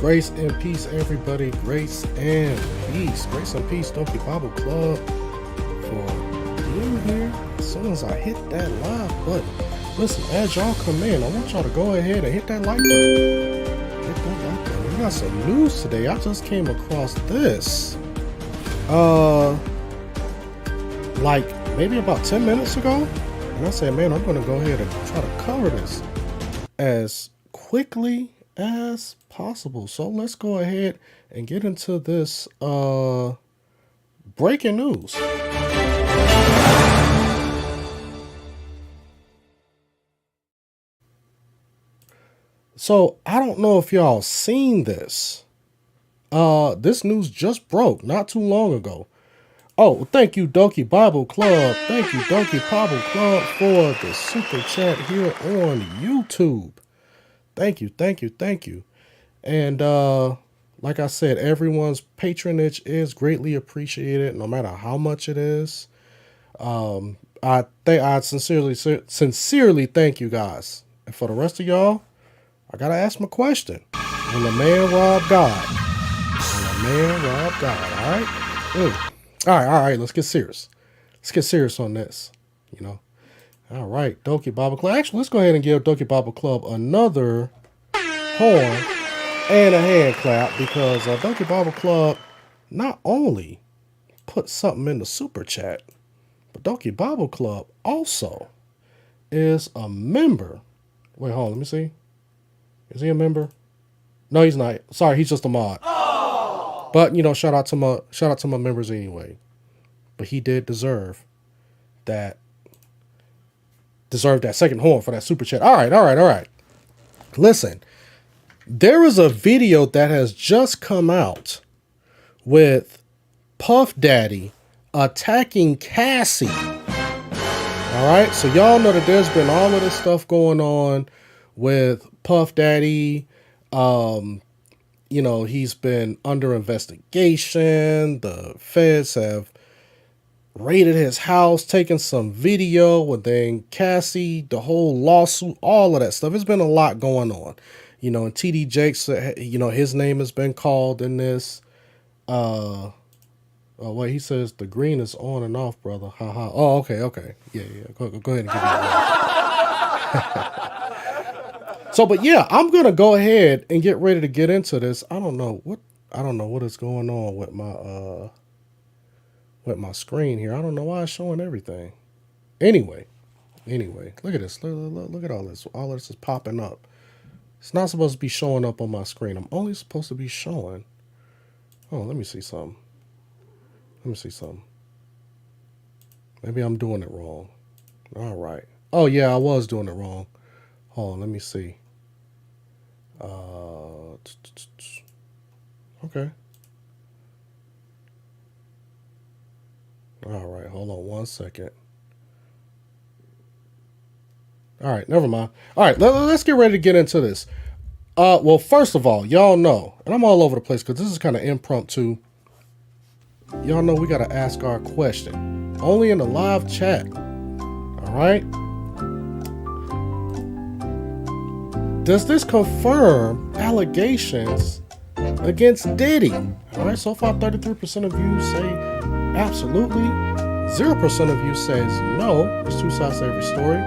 Grace and peace, everybody. Grace and peace. Grace and peace, Donkey Bible Club. For being here, as soon as I hit that live button. Listen, as y'all come in, I want y'all to go ahead and hit that like button. Hit that like button. We got some news today. I just came across this. Like maybe about 10 minutes ago. And I said, man, I'm going to go ahead and try to cover this as quickly as possible. So let's go ahead and get into this breaking news. So I don't know if y'all seen this. This news just broke not too long ago. Oh, thank you, Donkey Bible Club. Thank you, Donkey Bible Club, for the super chat here on YouTube. Thank you, thank you, thank you. And like I said, everyone's patronage is greatly appreciated, no matter how much it is. I sincerely thank you guys. And for the rest of y'all, I gotta ask my question: will a man rob God? Will a man rob God? All right. All right. Let's get serious. Let's get serious on this. You know. All right, Donkey Bible Club. Actually, let's go ahead and give Donkey Bible Club another horn and a hand clap, because Donkey Bible Club not only put something in the super chat, but Donkey Bible Club also is a member. Wait, hold on, let me see. Is he a member? No, he's not. Sorry, he's just a mod. Oh! But you know, shout out to my members anyway. But he did deserve that second horn for that super chat. All right. Listen, there is a video that has just come out with Puff Daddy attacking Cassie. All right, so y'all know that there's been all of this stuff going on with Puff Daddy. You know, he's been under investigation. The feds have raided his house, taken some video, and then Cassie, the whole lawsuit, all of that stuff. It's been a lot going on. You know, and TD Jakes, you know, his name has been called in this. Oh, wait, he says the green is on and off, brother. Haha. Oh, okay. Yeah. Go ahead and give me that. So, but yeah, I'm gonna go ahead and get ready to get into this. I don't know what is going on with my screen here. I don't know why it's showing everything. Anyway, look at this. Look at all this. All this is popping up. It's not supposed to be showing up on my screen. I'm only supposed to be showing. Oh, let me see something. Maybe I'm doing it wrong. All right. Oh yeah, I was doing it wrong. Hold on, let me see. Okay. All right, hold on 1 second. All right, never mind. All right, let's get ready to get into this. Well, first of all, y'all know, and I'm all over the place because this is kind of impromptu. Y'all know we got to ask our question. Only in the live chat. All right? Does this confirm allegations against Diddy? All right, so far 33% of you say absolutely. 0% of you says no. There's two sides to every story.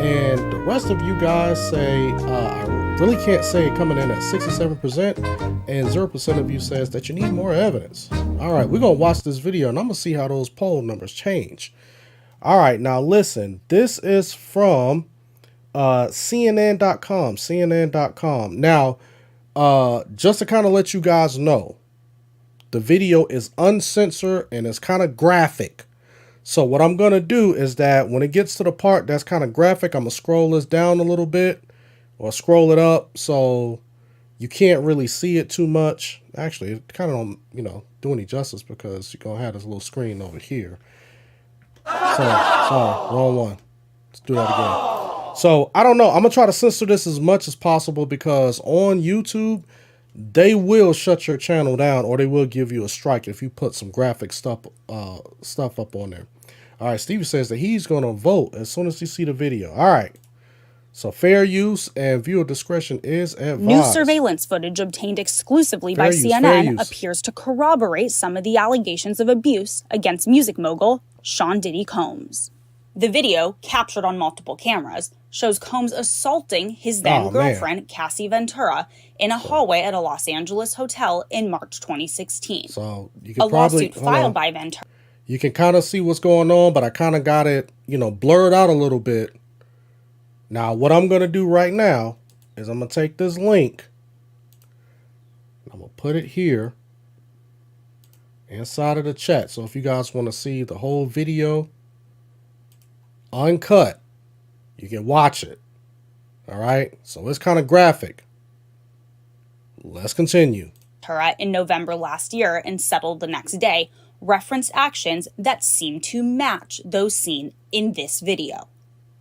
And the rest of you guys say, I really can't say, coming in at 67%. And 0% of you says that you need more evidence. All right, we're going to watch this video and I'm going to see how those poll numbers change. All right, now listen, this is from CNN.com. Now, just to kind of let you guys know, the video is uncensored and it's kind of graphic. So what I'm going to do is that when it gets to the part that's kind of graphic, I'm going to scroll this down a little bit or scroll it up so you can't really see it too much. Actually, it kind of don't, you know, do any justice because you're going to have this little screen over here. Sorry, wrong one. Let's do that again. So I don't know. I'm going to try to censor this as much as possible because on YouTube, they will shut your channel down or they will give you a strike if you put some graphic stuff up on there. All right, Stevie says that he's going to vote as soon as he see the video. All right. So fair use and viewer discretion is advised. New surveillance footage obtained exclusively by CNN appears to corroborate some of the allegations of abuse against music mogul Sean Diddy Combs. The video, captured on multiple cameras, shows Combs assaulting his then-girlfriend, Cassie Ventura, in a hallway at a Los Angeles hotel in March 2016. So you can lawsuit filed by Ventura. You can kind of see what's going on, but I kind of got it, blurred out a little bit. Now, what I'm going to do right now is I'm going to take this link. I'm going to put it here inside of the chat. So if you guys want to see the whole video uncut, you can watch it. All right. So it's kind of graphic. Let's continue. In November last year and settled the next day, referenced actions that seem to match those seen in this video.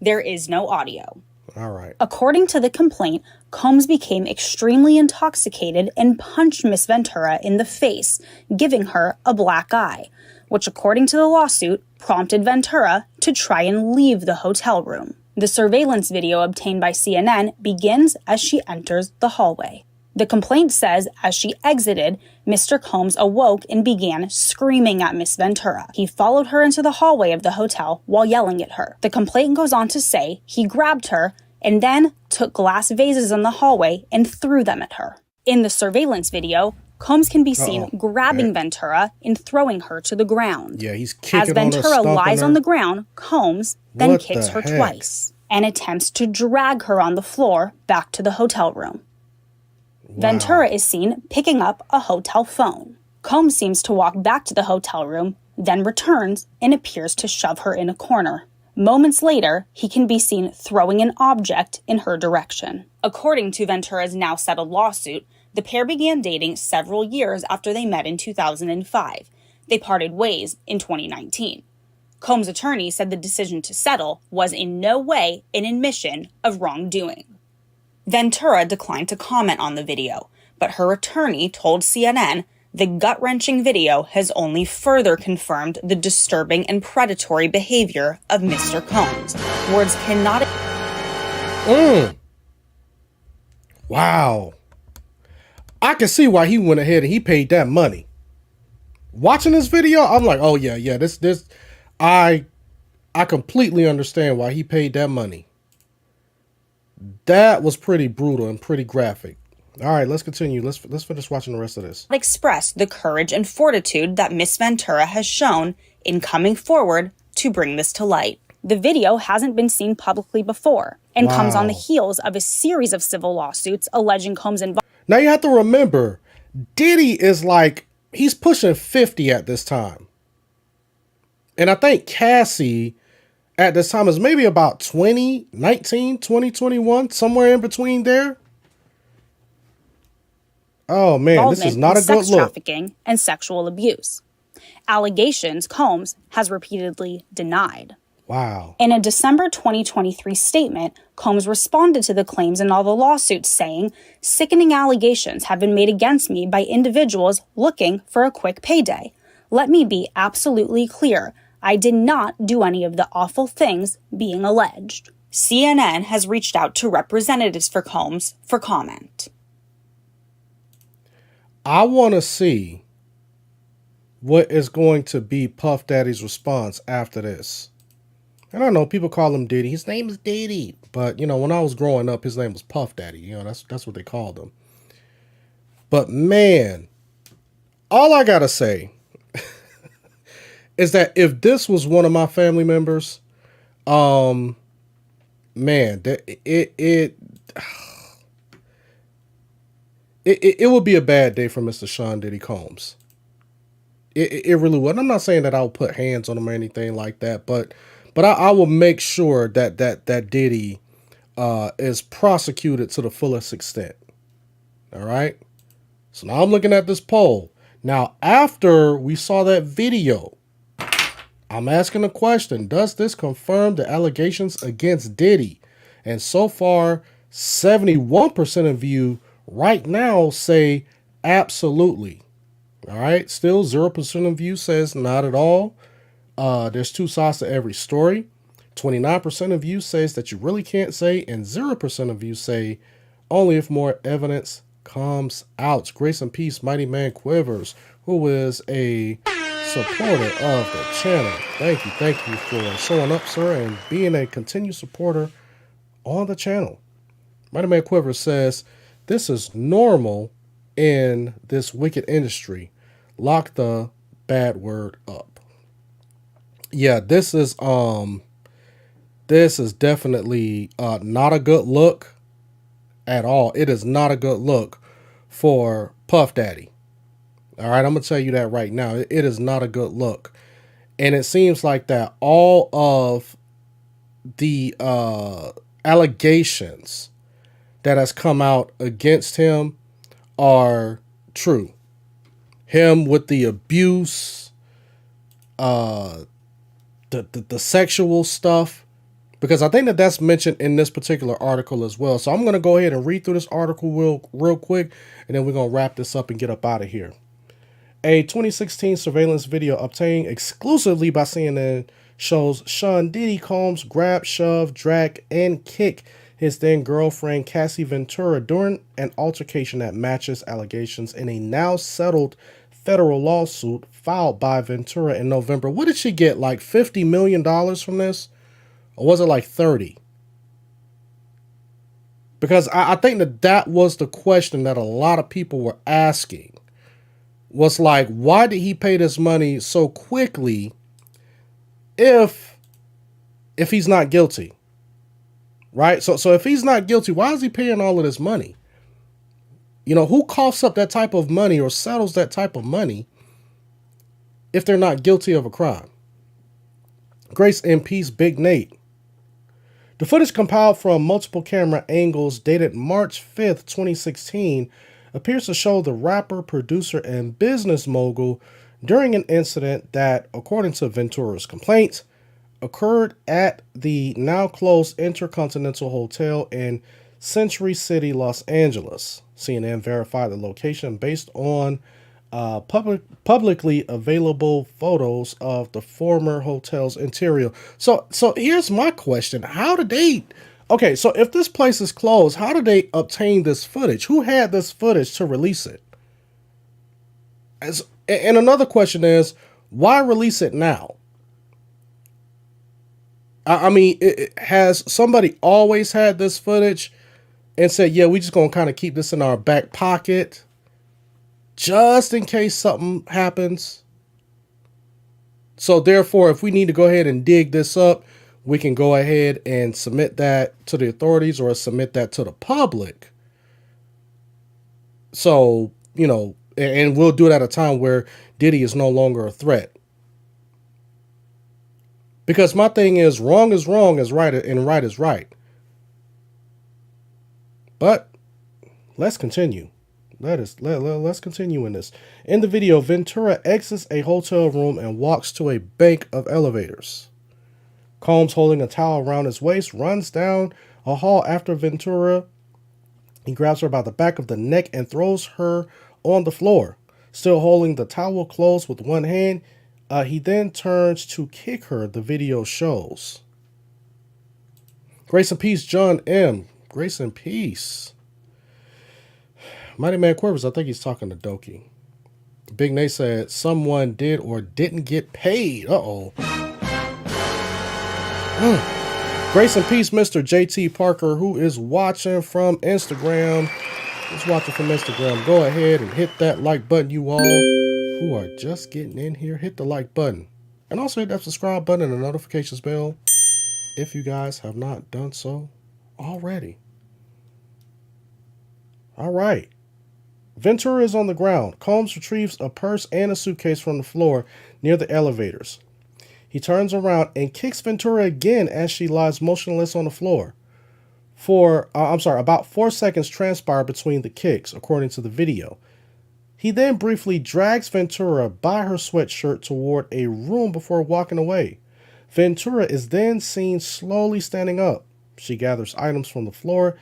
There is no audio. All right. According to the complaint, Combs became extremely intoxicated and punched Miss Ventura in the face, giving her a black eye, which, according to the lawsuit, prompted Ventura to try and leave the hotel room. The surveillance video obtained by CNN begins as she enters the hallway. The complaint says as she exited, Mr. Combs awoke and began screaming at Miss Ventura. He followed her into the hallway of the hotel while yelling at her. The complaint goes on to say he grabbed her and then took glass vases in the hallway and threw them at her. In the surveillance video, Combs can be seen grabbing Ventura and throwing her to the ground. Yeah, he's kicking As Ventura on her, lies on the ground, Combs then kicks her heck? twice and attempts to drag her on the floor back to the hotel room. Wow. Ventura is seen picking up a hotel phone. Combs seems to walk back to the hotel room, then returns and appears to shove her in a corner. Moments later, he can be seen throwing an object in her direction. According to Ventura's now settled lawsuit, the pair began dating several years after they met in 2005. They parted ways in 2019. Combs' attorney said the decision to settle was in no way an admission of wrongdoing. Ventura declined to comment on the video, but her attorney told CNN the gut-wrenching video has only further confirmed the disturbing and predatory behavior of Mr. Combs. Words cannot... Wow. I can see why he went ahead and he paid that money. Watching this video, I'm like, oh yeah, I completely understand why he paid that money. That was pretty brutal and pretty graphic. All right, let's continue. Let's finish watching the rest of this. Express the courage and fortitude that Miss Ventura has shown in coming forward to bring this to light. The video hasn't been seen publicly before and comes on the heels of a series of civil lawsuits alleging Combs' involvement. Now you have to remember, Diddy is like, he's pushing 50 at this time. And I think Cassie at this time is maybe about 2019, 2021, somewhere in between there. Oh man, this is not a good look. Sex trafficking and sexual abuse. Allegations Combs has repeatedly denied. Wow. In a December 2023 statement, Combs responded to the claims in all the lawsuits, saying, "Sickening allegations have been made against me by individuals looking for a quick payday. Let me be absolutely clear. I did not do any of the awful things being alleged." CNN has reached out to representatives for Combs for comment. I want to see what is going to be Puff Daddy's response after this. And I know people call him Diddy. His name is Diddy. But, when I was growing up, his name was Puff Daddy. That's what they called him. But, man, all I got to say is that if this was one of my family members, man, it would be a bad day for Mr. Sean Diddy Combs. It really would. I'm not saying that I'll put hands on him or anything like that, but I will make sure that Diddy is prosecuted to the fullest extent. All right. So now I'm looking at this poll. Now, after we saw that video, I'm asking a question. Does this confirm the allegations against Diddy? And so far, 71% of you right now say absolutely. All right. Still 0% of you says not at all. There's two sides to every story. 29% of you says that you really can't say, and 0% of you say only if more evidence comes out. Grace and peace, Mighty Man Quivers, who is a supporter of the channel. Thank you for showing up, sir, and being a continued supporter on the channel. Mighty Man Quivers says, this is normal in this wicked industry. Lock the bad word up. Yeah, this is definitely not a good look at all. It is not a good look for Puff Daddy. All right, I'm gonna tell you that right now. It is not a good look, and it seems like that all of the allegations that has come out against him are true. Him with the abuse, the sexual stuff, because I think that that's mentioned in this particular article as well. So I'm going to go ahead and read through this article real quick, and then we're going to wrap this up and get up out of here. A 2016 surveillance video obtained exclusively by CNN shows Sean Diddy Combs grab, shove, drag, and kick his then girlfriend Cassie Ventura during an altercation that matches allegations in a now settled federal lawsuit filed by Ventura in November. What did she get? Like $50 million from this? Or was it like 30? Because I think that was the question that a lot of people were asking. Was like, why did he pay this money so quickly if he's not guilty? Right? So if he's not guilty, why is he paying all of this money? You know, who coughs up that type of money or settles that type of money if they're not guilty of a crime? Grace and peace, Big Nate. The footage compiled from multiple camera angles dated March 5th, 2016 appears to show the rapper, producer, and business mogul during an incident that, according to Ventura's complaint, occurred at the now closed Intercontinental Hotel in Century City, Los Angeles. CNN verified the location based on publicly available photos of the former hotel's interior. So here's my question. How did they... Okay, so if this place is closed, how did they obtain this footage? Who had this footage to release it? And another question is, why release it now? I mean, has somebody always had this footage and said, yeah, we just going to kind of keep this in our back pocket just in case something happens? So therefore, if we need to go ahead and dig this up, we can go ahead and submit that to the authorities or submit that to the public. So, you know, and we'll do it at a time where Diddy is no longer a threat. Because my thing is wrong, and right is right. But let's continue. Let's continue in this. In the video, Ventura exits a hotel room and walks to a bank of elevators. Combs, holding a towel around his waist, runs down a hall after Ventura. He grabs her by the back of the neck and throws her on the floor. Still holding the towel closed with one hand, he then turns to kick her, the video shows. Grace and peace, John M. Grace and peace. Mighty Man Quivers, I think he's talking to Doki. Big Nate said someone did or didn't get paid. Uh-oh. Grace and peace, Mr. JT Parker, who is watching from Instagram. Who's watching from Instagram? Go ahead and hit that like button, you all who are just getting in here. Hit the like button. And also hit that subscribe button and the notifications bell if you guys have not done so already. All right. Ventura is on the ground. Combs retrieves a purse and a suitcase from the floor near the elevators. He turns around and kicks Ventura again as she lies motionless on the floor. About 4 seconds transpire between the kicks, according to the video. He then briefly drags Ventura by her sweatshirt toward a room before walking away. Ventura is then seen slowly standing up. She gathers items from the floor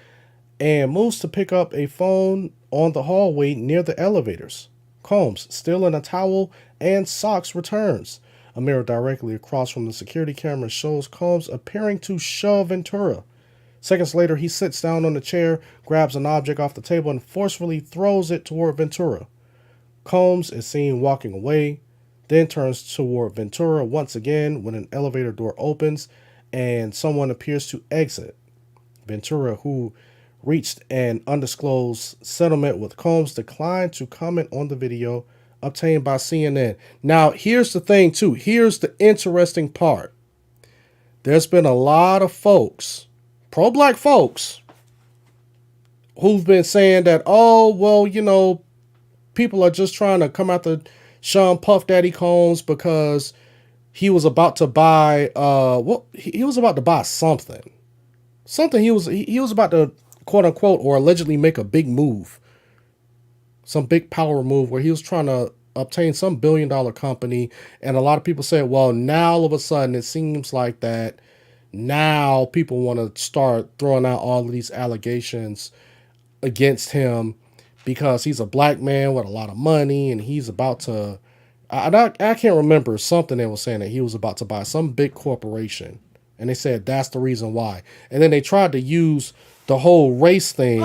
and moves to pick up a phone on the hallway near the elevators. Combs, still in a towel and socks, returns. A mirror directly across from the security camera shows Combs appearing to shove Ventura. Seconds later, he sits down on the chair, grabs an object off the table, and forcefully throws it toward Ventura. Combs is seen walking away, then turns toward Ventura once again when an elevator door opens and someone appears to exit. Ventura, who reached an undisclosed settlement with Combs, declined to comment on the video obtained by CNN. Now, here's the thing, too. Here's the interesting part. There's been a lot of folks, pro-black folks, who've been saying that, oh, well, you know, people are just trying to come after Sean Puff Daddy Combs because he was about to buy, he was about to buy something. Something he was about to, quote unquote, or allegedly make a big move. Some big power move where he was trying to obtain some billion-dollar company. And a lot of people said, well, now all of a sudden it seems like that now people want to start throwing out all of these allegations against him because he's a black man with a lot of money and he's about to, I can't remember, something they were saying that he was about to buy some big corporation. And they said that's the reason why. And then they tried to use the whole race thing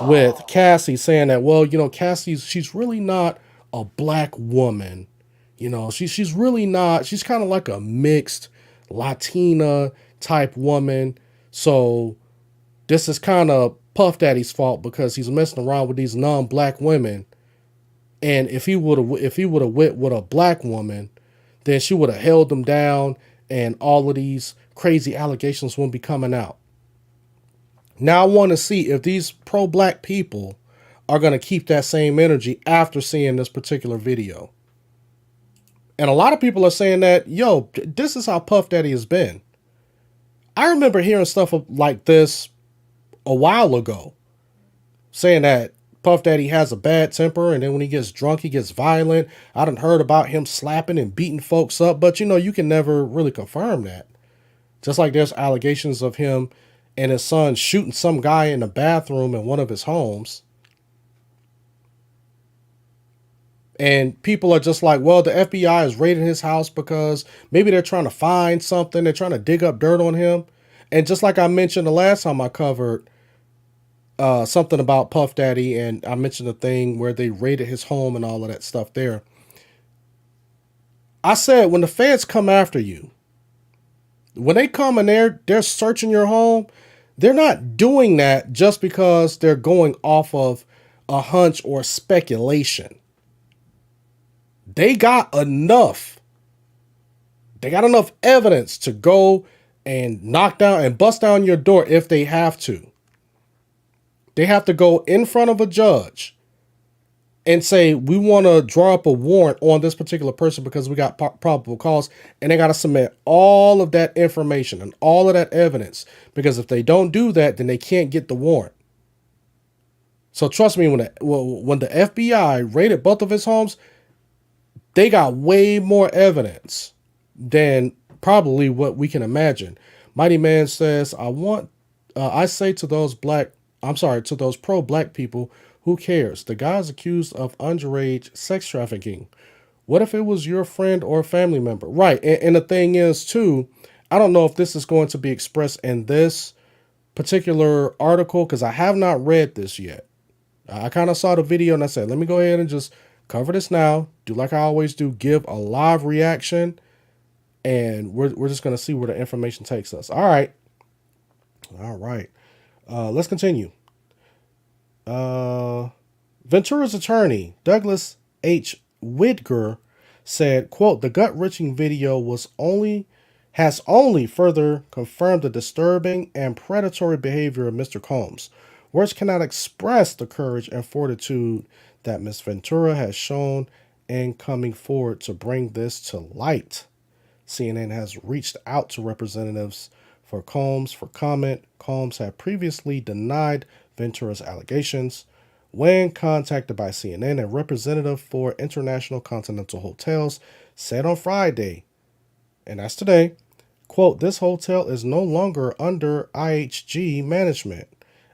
with Cassie, saying that, well, you know, she's really not a black woman. You know, she's really not. She's kind of like a mixed Latina type woman. So this is kind of Puff Daddy's fault because he's messing around with these non-black women. And if he would have went with a black woman, then she would have held him down, and all of these crazy allegations won't be coming out. Now I want to see if these pro-black people are going to keep that same energy after seeing this particular video. And a lot of people are saying that, yo, this is how Puff Daddy has been. I remember hearing stuff like this a while ago, saying that Puff Daddy has a bad temper, and then when he gets drunk, he gets violent. I done heard about him slapping and beating folks up, but you know, you can never really confirm that. Just like there's allegations of him and his son shooting some guy in the bathroom in one of his homes. And people are just like, well, the FBI is raiding his house because maybe they're trying to find something. They're trying to dig up dirt on him. And just like I mentioned the last time I covered something about Puff Daddy, and I mentioned the thing where they raided his home and all of that stuff there. I said, when the feds come after you, when they come and they're searching your home, they're not doing that just because they're going off of a hunch or speculation. They got enough evidence to go and knock down and bust down your door if they have to. They have to go in front of a judge and say, we want to draw up a warrant on this particular person because we got probable cause. And they got to submit all of that information and all of that evidence, because if they don't do that, then they can't get the warrant. So trust me, when the FBI raided both of his homes, they got way more evidence than probably what we can imagine. Mighty Man says, I say to those pro-black people, who cares? The guy's accused of underage sex trafficking. What if it was your friend or family member? Right. And the thing is, too, I don't know if this is going to be expressed in this particular article because I have not read this yet. I kind of saw the video and I said, let me go ahead and just cover this now. Do like I always do, give a live reaction. And we're just going to see where the information takes us. All right. Let's continue. Ventura's attorney, Douglas H. Whitger, said, quote, the gut-wrenching video has only further confirmed the disturbing and predatory behavior of Mr. Combs. Words cannot express the courage and fortitude that Ms. Ventura has shown in coming forward to bring this to light. CNN has reached out to representatives for Combs for comment. Combs had previously denied Ventura's allegations. When contacted by CNN, a representative for International Continental Hotels said on Friday, and that's today, quote, this hotel is no longer under IHG management,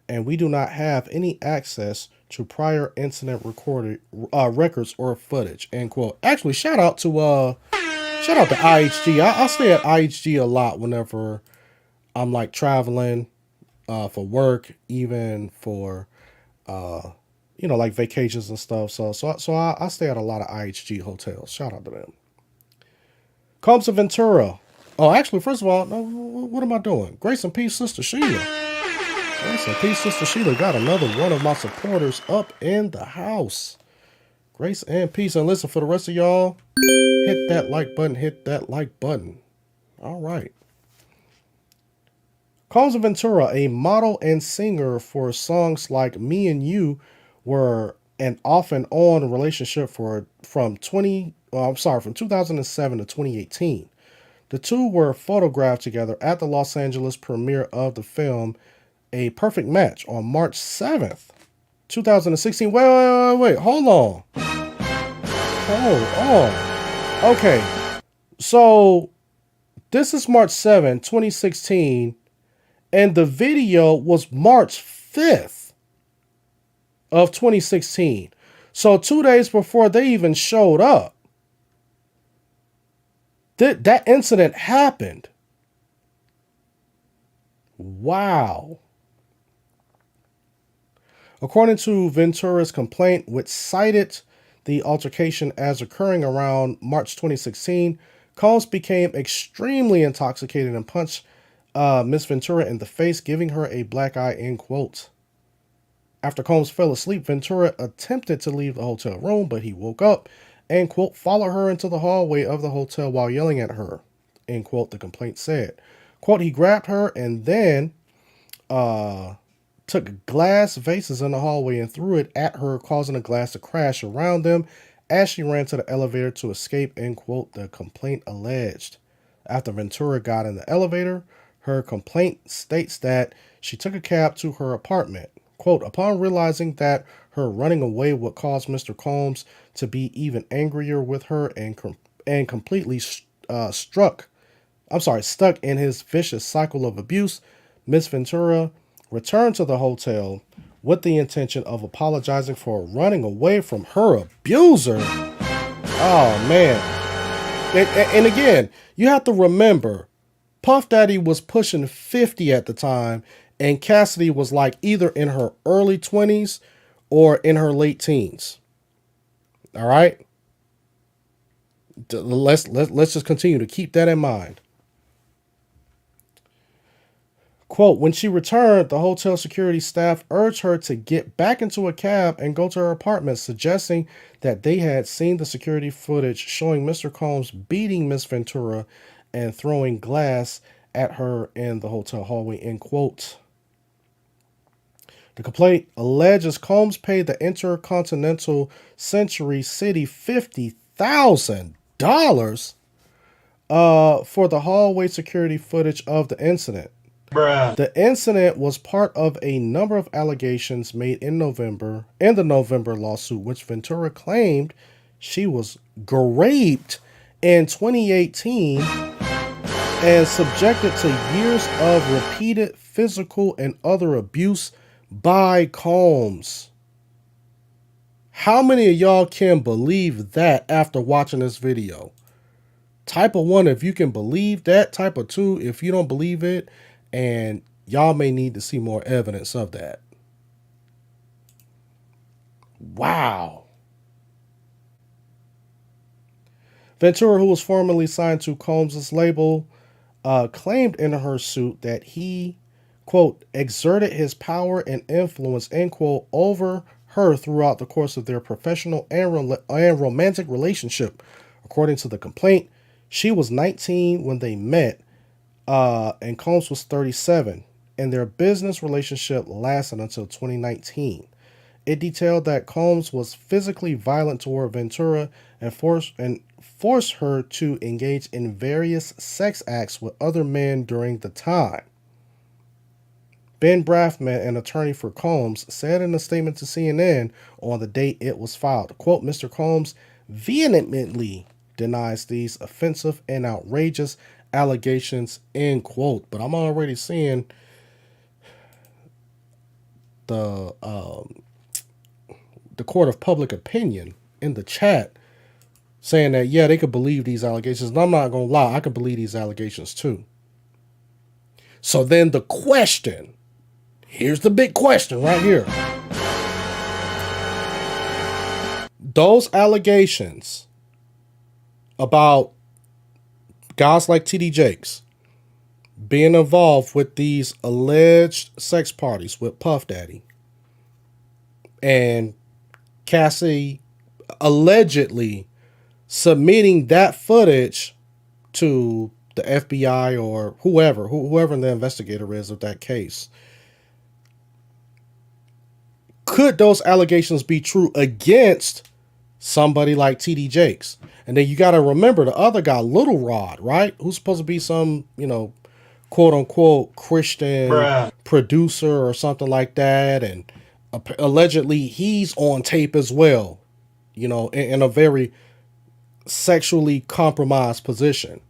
and we do not have any access to prior incident records or footage, end quote. Actually, shout out to Shout out to IHG. I stay at IHG a lot whenever I'm like traveling for work, even for like vacations and stuff. So I stay at a lot of IHG hotels. Shout out to them. Comes to Ventura. Oh, actually, first of all, no, what am I doing? Grace and peace, Sister Sheila. Grace and peace, Sister Sheila. Got another one of my supporters up in the house. Grace and peace. And listen, for the rest of y'all, hit that like button. Hit that like button. All right. Comes Ventura, a model and singer for songs like "Me and You," were an off and on relationship from 2007 to 2018. The two were photographed together at the Los Angeles premiere of the film A Perfect Match on March 7th, 2016. Wait. Hold on. Hold on. Okay. So this is March 7th, 2016, and the video was March 5th of 2016. So 2 days before they even showed up, that incident happened. Wow. According to Ventura's complaint, which cited the altercation as occurring around March 2016, Combs became extremely intoxicated and punched Miss Ventura in the face, giving her a black eye, end quote. After Combs fell asleep, Ventura attempted to leave the hotel room, but he woke up and, quote, followed her into the hallway of the hotel while yelling at her, end quote, the complaint said. Quote, he grabbed her and then took glass vases in the hallway and threw it at her, causing a glass to crash around them as she ran to the elevator to escape, end quote, the complaint alleged. After Ventura got in the elevator, her complaint states that she took a cab to her apartment. Quote, upon realizing that her running away would cause Mr. Combs to be even angrier with her and completely stuck in his vicious cycle of abuse, Miss Ventura returned to the hotel with the intention of apologizing for running away from her abuser. Oh, man. And again, you have to remember, Puff Daddy was pushing 50 at the time, and Cassidy was like either in her early 20s or in her late teens. All right? Let's just continue to keep that in mind. Quote, when she returned, the hotel security staff urged her to get back into a cab and go to her apartment, suggesting that they had seen the security footage showing Mr. Combs beating Miss Ventura and throwing glass at her in the hotel hallway, end quote. The complaint alleges Combs paid the Intercontinental Century City $50,000 for the hallway security footage of the incident. Bruh. The incident was part of a number of allegations made in the November lawsuit, which Ventura claimed she was raped in 2018 and subjected to years of repeated physical and other abuse by Combs. How many of y'all can believe that after watching this video? Type of 1 if you can believe that. Type of 2 if you don't believe it. And y'all may need to see more evidence of that. Wow. Ventura, who was formerly signed to Combs' label, claimed in her suit that he, quote, exerted his power and influence, end quote, over her throughout the course of their professional and romantic relationship. According to the complaint, she was 19 when they met, and Combs was 37, and their business relationship lasted until 2019. It detailed that Combs was physically violent toward Ventura and forced her to engage in various sex acts with other men during the time. Ben Braffman, an attorney for Combs, said in a statement to CNN on the date it was filed, quote, Mr. Combs vehemently denies these offensive and outrageous allegations, end quote. But I'm already seeing the court of public opinion in the chat saying that, yeah, they could believe these allegations. And I'm not going to lie, I could believe these allegations too. So then the question, here's the big question right here. Those allegations about guys like TD Jakes being involved with these alleged sex parties with Puff Daddy and Cassie allegedly submitting that footage to the FBI or whoever the investigator is of that case. Could those allegations be true against somebody like TD Jakes? And then you got to remember the other guy, Little Rod, right? Who's supposed to be some, quote unquote Christian producer or something like that. And allegedly he's on tape as well, in a very sexually compromised position.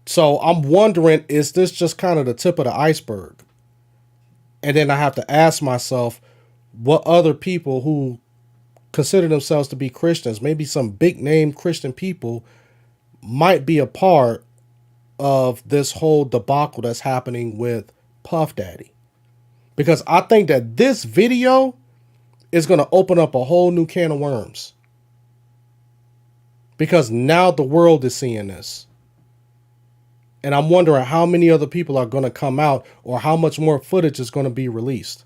So I'm wondering, is this just kind of the tip of the iceberg? And then I have to ask myself, what other people who consider themselves to be Christians, maybe some big name Christian people, might be a part of this whole debacle that's happening with Puff Daddy? Because I think that this video is going to open up a whole new can of worms. Because now the world is seeing this. And I'm wondering how many other people are going to come out or how much more footage is going to be released.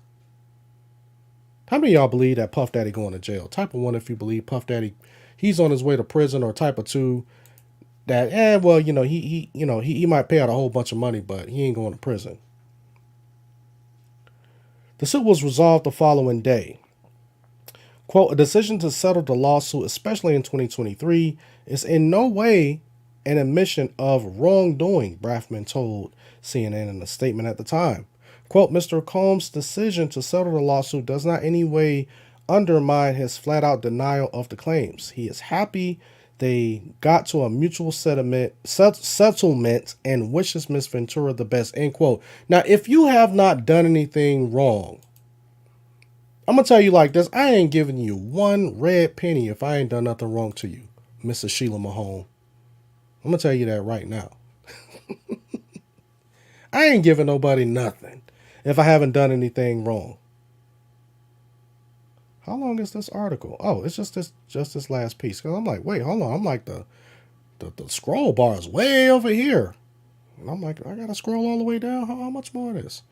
How many of y'all believe that Puff Daddy going to jail? Type of 1 if you believe Puff Daddy, he's on his way to prison, or type of 2 that, he might pay out a whole bunch of money, but he ain't going to prison. The suit was resolved the following day. Quote, a decision to settle the lawsuit, especially in 2023, is in no way an admission of wrongdoing, Braffman told CNN in a statement at the time. Quote, Mr. Combs' decision to settle the lawsuit does not in any way undermine his flat-out denial of the claims. He is happy they got to a mutual settlement and wishes Ms. Ventura the best, end quote. Now, if you have not done anything wrong, I'm going to tell you like this. I ain't giving you one red penny if I ain't done nothing wrong to you, Mrs. Sheila Mahone. I'm going to tell you that right now. I ain't giving nobody nothing if I haven't done anything wrong. How long is this article? Oh, it's just this last piece. Because I'm like, wait, hold on. I'm like, the scroll bar is way over here. And I'm like, I got to scroll all the way down. How much more of this?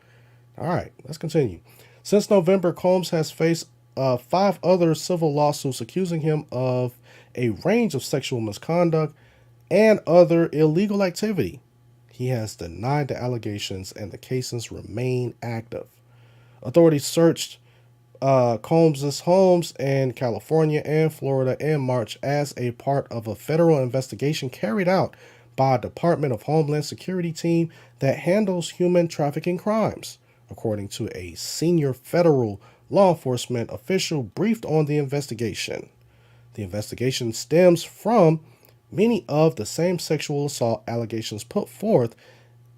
All right, let's continue. Since November, Combs has faced 5 other civil lawsuits accusing him of a range of sexual misconduct and other illegal activity. He has denied the allegations and the cases remain active. Authorities searched Combs' homes in California and Florida in March as a part of a federal investigation carried out by a Department of Homeland Security team that handles human trafficking crimes, according to a senior federal law enforcement official briefed on the investigation. The investigation stems from many of the same sexual assault allegations put forth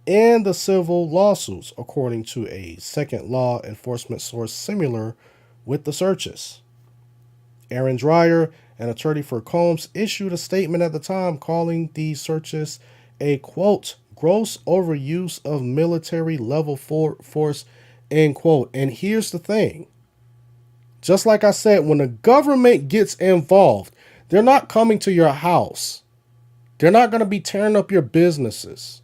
in the civil lawsuits, according to a second law enforcement source similar with the searches. Aaron Dreyer, an attorney for Combs, issued a statement at the time calling these searches a, quote, gross overuse of military level force, end quote. And here's the thing. Just like I said, when the government gets involved, they're not coming to your house. They're not going to be tearing up your businesses.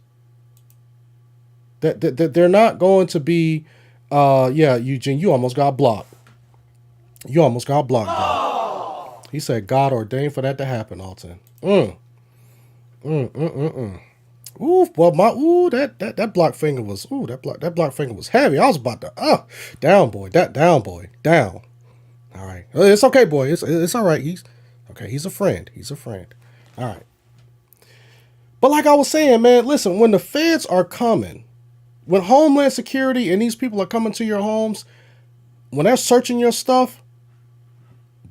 They're not going to be, Eugene, you almost got blocked. You almost got blocked, bro. He said God ordained for that to happen, Alton. Ooh, well, that block finger was, that block finger was heavy. I was about to, down, boy, down. All right. It's okay, boy. It's all right. He's a friend. All right. But like I was saying, man, listen, when the feds are coming, when Homeland Security and these people are coming to your homes, when they're searching your stuff,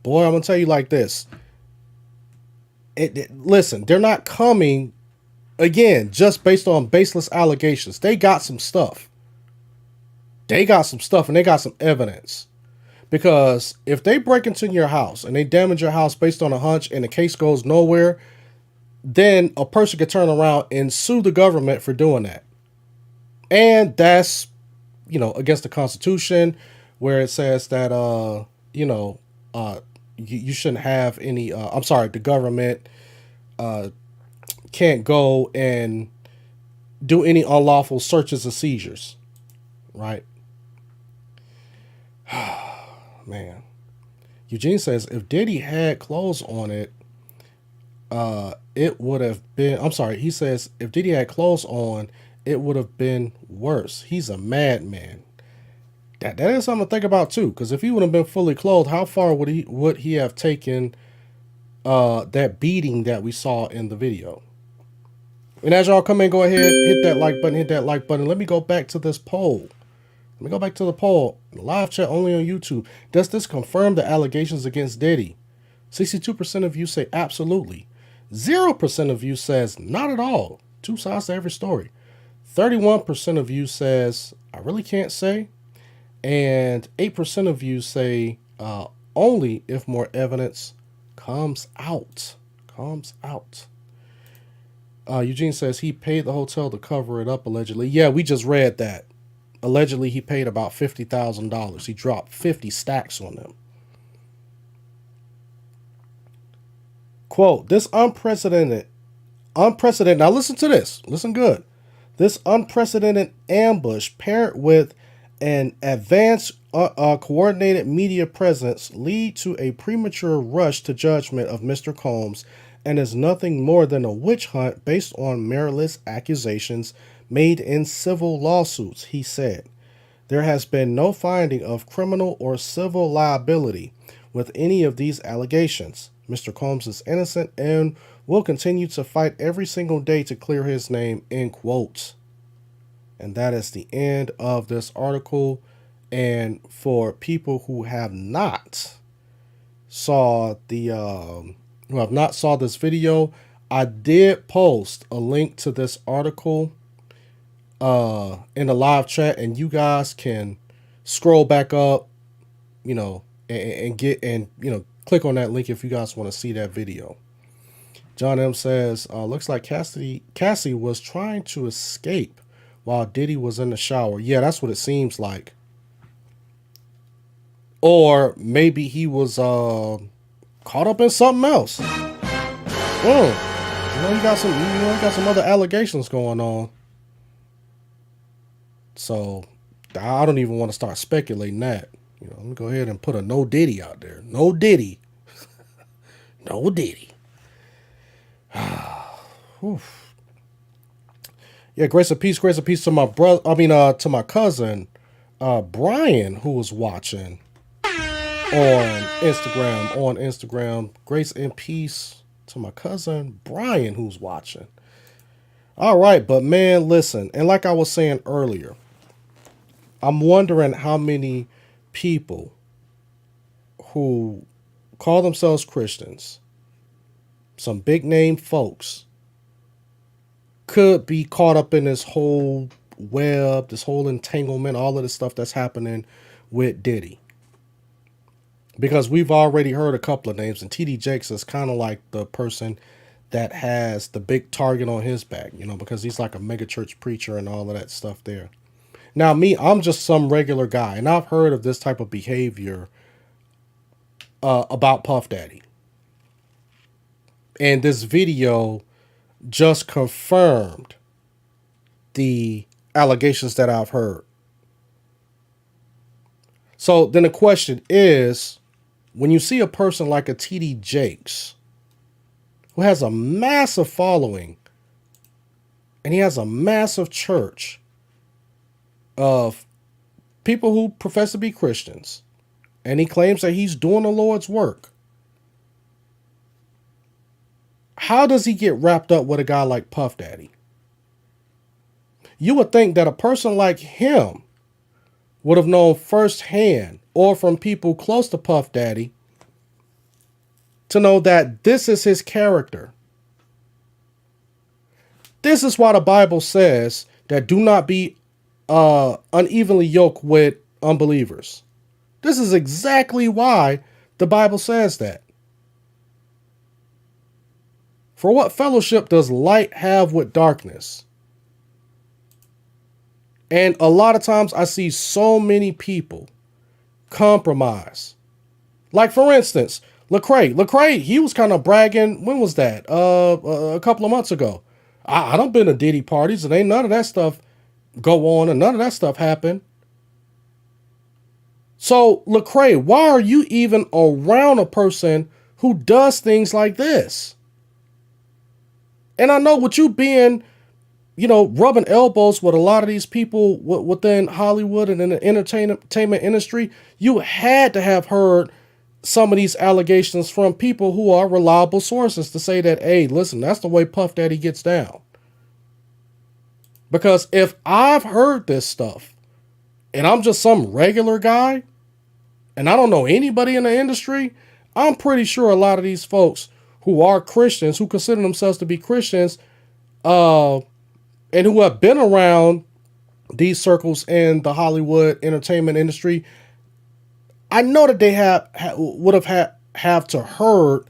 boy, I'm going to tell you like this. Listen, they're not coming, again, just based on baseless allegations. They got some stuff. And they got some evidence. Because if they break into your house and they damage your house based on a hunch and the case goes nowhere, then a person could turn around and sue the government for doing that. And that's, against the Constitution, where it says that, you shouldn't have any, the government can't go and do any unlawful searches or seizures, right? Man. Eugene says if Diddy had clothes on it, it would have been. I'm sorry. He says if Diddy had clothes on, it would have been worse. He's a madman. That is something to think about too. Because if he would have been fully clothed, how far would he have taken that beating that we saw in the video? And as y'all come in, go ahead, hit that like button, hit that like button. Let me go back to this poll. Let me go back to the poll. Live chat only on YouTube. Does this confirm the allegations against Diddy? 62% of you say absolutely. 0% of you says not at all. Two sides to every story. 31% of you says I really can't say. And 8% of you say only if more evidence comes out. Eugene says he paid the hotel to cover it up, allegedly. Yeah, we just read that. Allegedly, he paid about $50,000. He dropped 50 stacks on them. Quote, this unprecedented, now listen to this. Listen good. This unprecedented ambush paired with an advanced coordinated media presence lead to a premature rush to judgment of Mr. Combs and is nothing more than a witch hunt based on meritless accusations made in civil lawsuits, he said. There has been no finding of criminal or civil liability with any of these allegations. Mr. Combs is innocent and will continue to fight every single day to clear his name, end quote. And that is the end of this article. And for people who have not saw this video, I did post a link to this article in the live chat, and you guys can scroll back up, and click on that link if you guys want to see that video. John M says, looks like Cassie was trying to escape while Diddy was in the shower. Yeah, that's what it seems like. Or maybe he was caught up in something else. You got some other allegations going on. So I don't even want to start speculating that. Let me go ahead and put a no Diddy out there. No Diddy. No Diddy. Yeah, grace and peace to my brother. To my cousin, Brian, who was watching on Instagram. Grace and peace to my cousin Brian, who's watching. All right, but man, listen, and like I was saying earlier, I'm wondering how many people who call themselves Christians, some big name folks, could be caught up in this whole web, this whole entanglement, all of this stuff that's happening with Diddy. Because we've already heard a couple of names, and TD Jakes is kind of like the person that has the big target on his back, because he's like a mega church preacher and all of that stuff there. Now, I'm just some regular guy, and I've heard of this type of behavior about Puff Daddy. And this video just confirmed the allegations that I've heard. So then the question is, when you see a person like a TD Jakes, who has a massive following, and he has a massive church of people who profess to be Christians, and he claims that he's doing the Lord's work, how does he get wrapped up with a guy like Puff Daddy? You would think that a person like him would have known firsthand, or from people close to Puff Daddy, to know that this is his character. This is why the Bible says that do not be unevenly yoked with unbelievers. This is exactly why the Bible says that. For what fellowship does light have with darkness? And a lot of times I see so many people compromise. Like, for instance, Lecrae, he was kind of bragging. When was that? A couple of months ago. I don't been to Diddy parties and ain't none of that stuff go on and none of that stuff happen. So, Lecrae, why are you even around a person who does things like this? And I know with you being, rubbing elbows with a lot of these people within Hollywood and in the entertainment industry, you had to have heard some of these allegations from people who are reliable sources to say that, hey, listen, that's the way Puff Daddy gets down. Because if I've heard this stuff and I'm just some regular guy and I don't know anybody in the industry, I'm pretty sure a lot of these folks who are Christians, who consider themselves to be Christians, and who have been around these circles in the Hollywood entertainment industry, I know that they would have to heard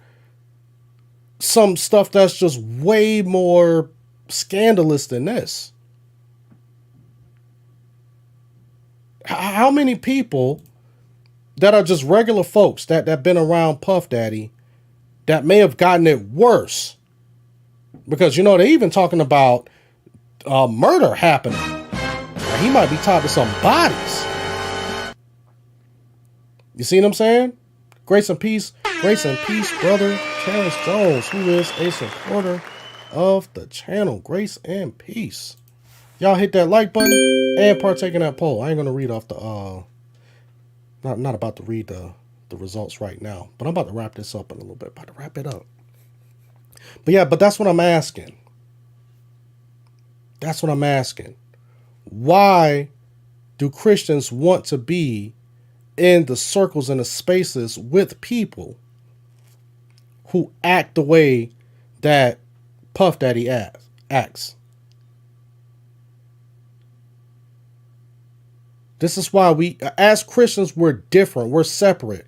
some stuff that's just way more scandalous than this. How many people that are just regular folks that been around Puff Daddy that may have gotten it worse? Because, they even talking about murder happening. He might be tied to some bodies. You see what I'm saying? Grace and peace, brother Terrence Jones, who is a supporter of the channel. Grace and peace. Y'all hit that like button and partake in that poll. I ain't gonna read off the not about to read the results right now, but I'm about to wrap this up in a little bit. About to wrap it up. But that's what I'm asking. That's what I'm asking. Why do Christians want to be in the circles and the spaces with people who act the way that Puff Daddy acts? This is why we, as Christians, we're different. We're separate.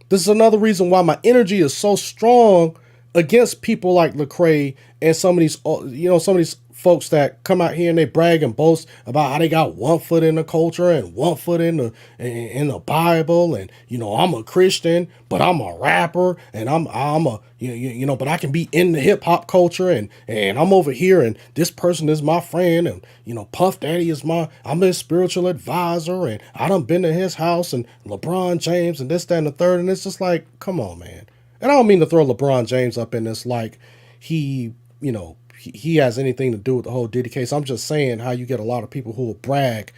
This is another reason why my energy is so strong against people like Lecrae and some of these folks that come out here and they brag and boast about how they got one foot in the culture and one foot in the Bible, and I'm a Christian but I'm a rapper, and I'm a but I can be in the hip hop culture, and I'm over here and this person is my friend, and Puff Daddy is I'm his spiritual advisor, and I done been to his house, and LeBron James and this, that, and the third. And it's just like, come on, man. And I don't mean to throw LeBron James up in this like he has anything to do with the whole Diddy case. I'm just saying how you get a lot of people who will brag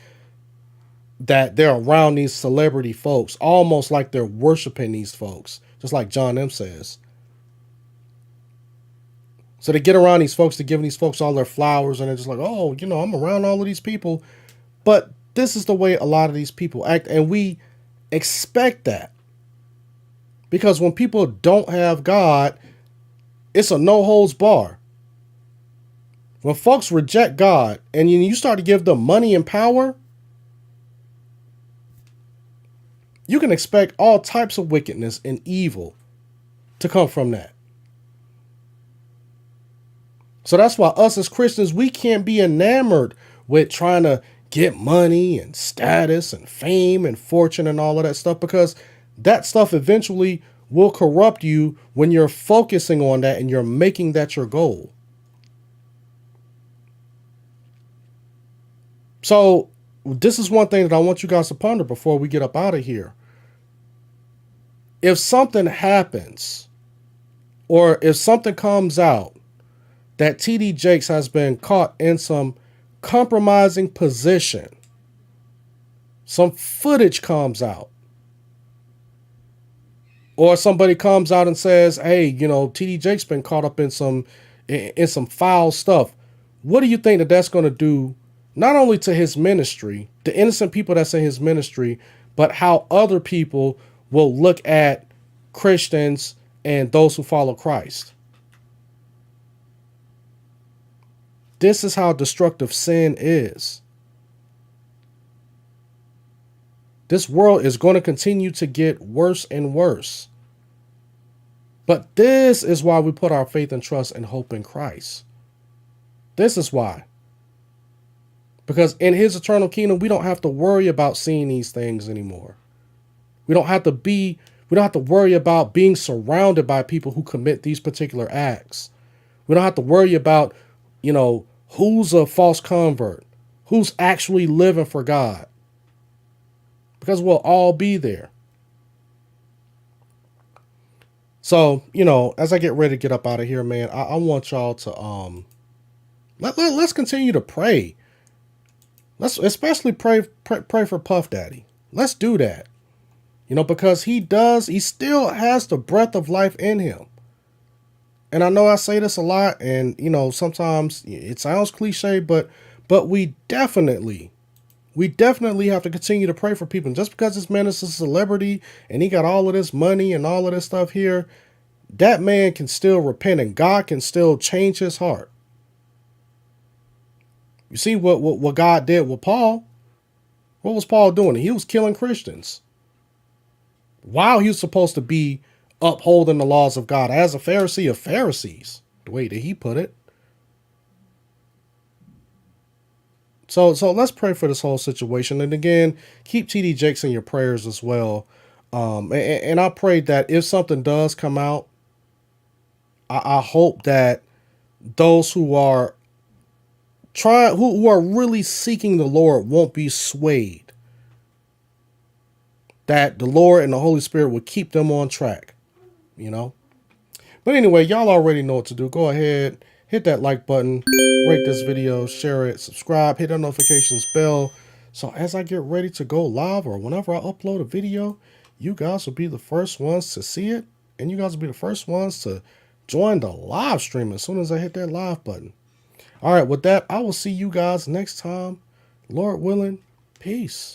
that they're around these celebrity folks, almost like they're worshiping these folks, just like John M. says. So they get around these folks, they're giving these folks all their flowers, and they're just like, oh, I'm around all of these people. But this is the way a lot of these people act, and we expect that. Because when people don't have God, it's a no holds bar. When folks reject God and you start to give them money and power, you can expect all types of wickedness and evil to come from that. So that's why us as Christians, we can't be enamored with trying to get money and status and fame and fortune and all of that stuff, because that stuff eventually will corrupt you when you're focusing on that and you're making that your goal. So this is one thing that I want you guys to ponder before we get up out of here. If something happens, or if something comes out that TD Jakes has been caught in some compromising position, some footage comes out, or somebody comes out and says, hey, TD Jakes been caught up in some foul stuff, what do you think that's going to do, not only to his ministry, the innocent people that's in his ministry, but how other people will look at Christians and those who follow Christ? This is how destructive sin is. This world is going to continue to get worse and worse. But this is why we put our faith and trust and hope in Christ. This is why. Because in his eternal kingdom, we don't have to worry about seeing these things anymore. We don't have to worry about being surrounded by people who commit these particular acts. We don't have to worry about, who's a false convert, who's actually living for God. Because we'll all be there. So, as I get ready to get up out of here, man, I want y'all to let's continue to pray. Let's especially pray for Puff Daddy. Let's do that. Because he still has the breath of life in him. And I know I say this a lot, and sometimes it sounds cliche, but we definitely have to continue to pray for people. And just because this man is a celebrity and he got all of this money and all of this stuff here, that man can still repent and God can still change his heart. You see what God did with Paul? What was Paul doing? He was killing Christians while he was supposed to be upholding the laws of God as a Pharisee of Pharisees, the way that he put it. So let's pray for this whole situation. And again, keep TD Jakes in your prayers as well. And I pray that if something does come out, I hope that those who are who are really seeking the Lord won't be swayed. That the Lord and the Holy Spirit will keep them on track, But anyway, y'all already know what to do. Go ahead, hit that like button, rate this video, share it, subscribe, hit that notifications bell. So as I get ready to go live or whenever I upload a video, you guys will be the first ones to see it. And you guys will be the first ones to join the live stream as soon as I hit that live button. All right, with that, I will see you guys next time. Lord willing, peace.